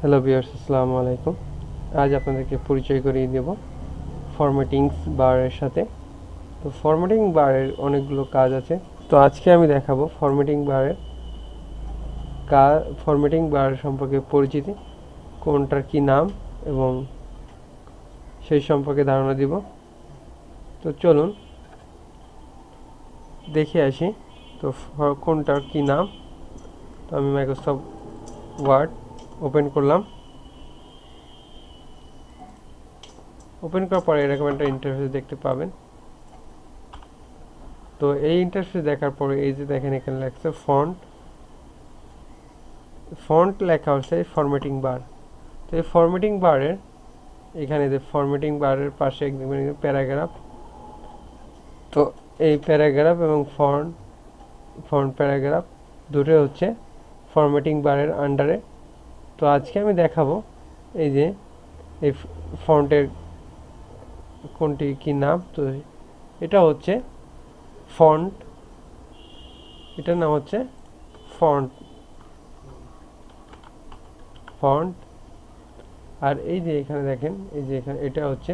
Hello viewers, আসসালামু আলাইকুম। আজ আপনাদেরকে পরিচয় করিয়ে দেব ফরম্যাটিংস বারের সাথে। তো ফরম্যাটিং বারের অনেকগুলো কাজ আছে। তো আজকে আমি দেখাবো ফরম্যাটিং বার সম্পর্কে পরিচিতি, কোনটার কি নাম এবং সেই সম্পর্কে ধারণা দিব। তো চলুন দেখে আসি। তো কোনটার কি নাম। তো আমি মাইক্রোসফট ওয়ার্ড ওপেন করলাম। ওপেন করার পরে এরকম একটা ইন্টারফেস দেখতে পাবেন। তো এই ইন্টারফেস দেখার পরে এই যে দেখেন এখানে লেখছে ফন্ট লেখা হচ্ছে ফরম্যাটিং বার। তো এই ফরম্যাটিং বারের এখানে যে ফরম্যাটিং বারের পাশে প্যারাগ্রাফ। তো এই প্যারাগ্রাফ এবং ফন্ট প্যারাগ্রাফ দুটো হচ্ছে ফরম্যাটিং বারের আন্ডারে। তো আজকে আমি দেখাবো এই যে এই ফন্টের কোনটি কি নাম। তো এটা হচ্ছে ফন্ট, এটার নাম হচ্ছে ফন্ট ফন্ট আর এই যে এখানে দেখেন, এই যে এখানে এটা হচ্ছে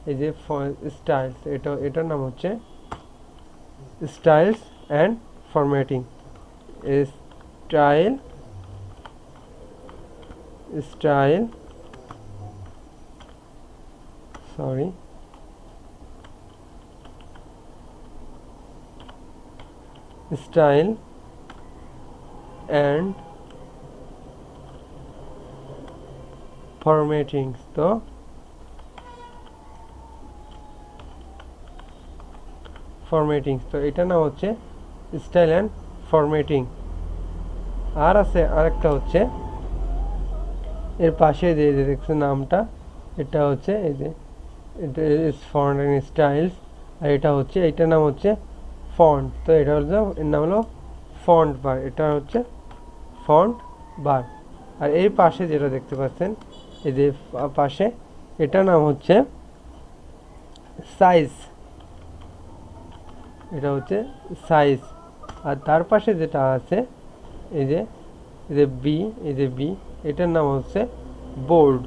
এই যে স্টাইলস, এটার নাম হচ্ছে styles and formatting. Style style sorry style and formatting. তো এটার নাম হচ্ছে স্টাইল অ্যান্ড ফরম্যাটিং। আর আছে আরেকটা হচ্ছে এর পাশে যে দেখছেন নামটা, এটা হচ্ছে এই যে এটা ফন্ট অ্যান্ড স্টাইলস। আর এটা হচ্ছে এইটার নাম হচ্ছে ফন্ট। তো এটা হলো এর নাম হলো ফন্ট বার, এটা হচ্ছে ফন্ট বার। আর এই পাশে যেটা দেখতে পাচ্ছেন এই যে পাশে, এটার নাম হচ্ছে সাইজ, এটা হচ্ছে সাইজ। আর তার পাশে যেটা আছে এই যে বি, এটার নাম হচ্ছে বোল্ড।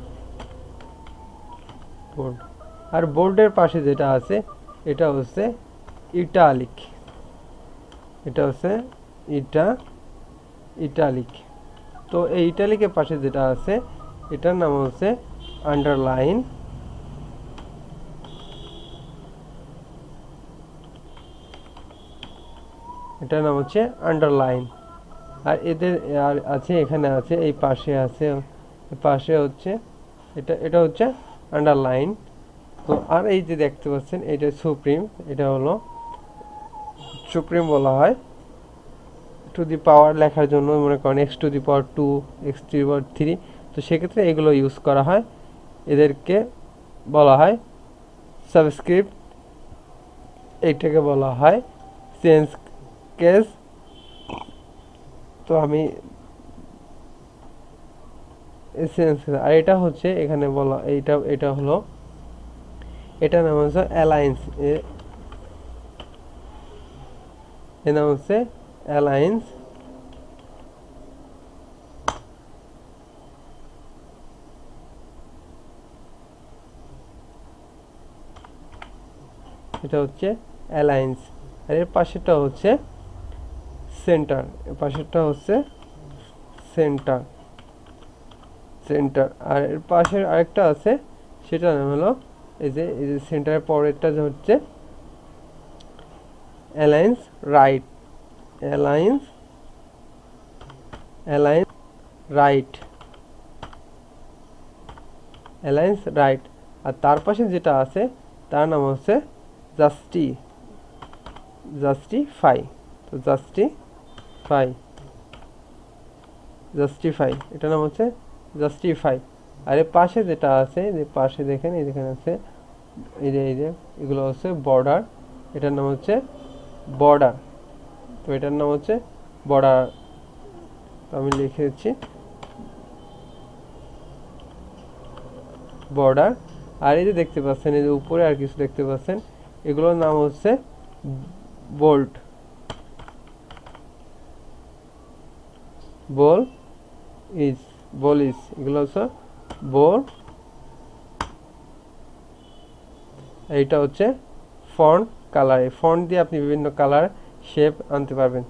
আর বোল্ডের পাশে যেটা আছে এটা হচ্ছে ইটালিক, এটা হচ্ছে ইটালিক। তো এই ইটালিকের পাশে যেটা আছে এটার নাম হচ্ছে আন্ডারলাইন। এটার নাম হচ্ছে আন্ডারলাইন। আর এদের আর আছে, এখানে আছে, এই পাশে হচ্ছে এটা হচ্ছে আন্ডারলাইন। তো আর এই যে দেখতে পাচ্ছেন এটা সুপ্রিম, এটা হলো সুপ্রিম বলা হয় টু দি পাওয়ার লেখার জন্য। মনে করেন x to the power 2, x to the power 3। তো সেক্ষেত্রে এগুলো ইউজ করা হয়, এদেরকে বলা হয় সাবস্ক্রিপ্ট। এইটাকে বলা হয় চেঞ্জ কেস। তো আমি আর এটা হচ্ছে এখানে বলা, এটা হলো এটার নাম হচ্ছে অ্যালায়েন্স। এর নাম হচ্ছে অ্যালায়েন্স। এটা হচ্ছে অ্যালায়েন্স। আর এর পাশেরটা হচ্ছে সেন্টার, এর পাশেরটা হচ্ছে সেন্টার। আর এর পাশের আরেকটা আছে, সেটার নাম হলো এই যে সেন্টারের পরেরটা হচ্ছে alliance right. Alliance alliance right alliance right. আর তার পাশে যেটা আছে তার নাম হচ্ছে জাস্টিফাই। তো জাস্টিফাই এটার নাম হচ্ছে জাস্টিফাই। আর এর পাশে যেটা আছে, যে পাশে দেখেন এই যেখানে আছে এই যে এগুলো হচ্ছে বর্ডার। এটার নাম হচ্ছে বর্ডার। তো এটার নাম হচ্ছে বর্ডার। তো আমি লিখে দিচ্ছি বর্ডার। আর এই যে দেখতে পাচ্ছেন এই যে উপরে আর কিছু দেখতে পাচ্ছেন, এগুলোর নাম হচ্ছে বোল্ড। ইজ, বলিস, এগুলো হচ্ছে বোল্ড। এইটা হচ্ছে ফন্ট কালার, এই ফন্ট দিয়ে আপনি বিভিন্ন কালার শেপ আনতে পারবেন।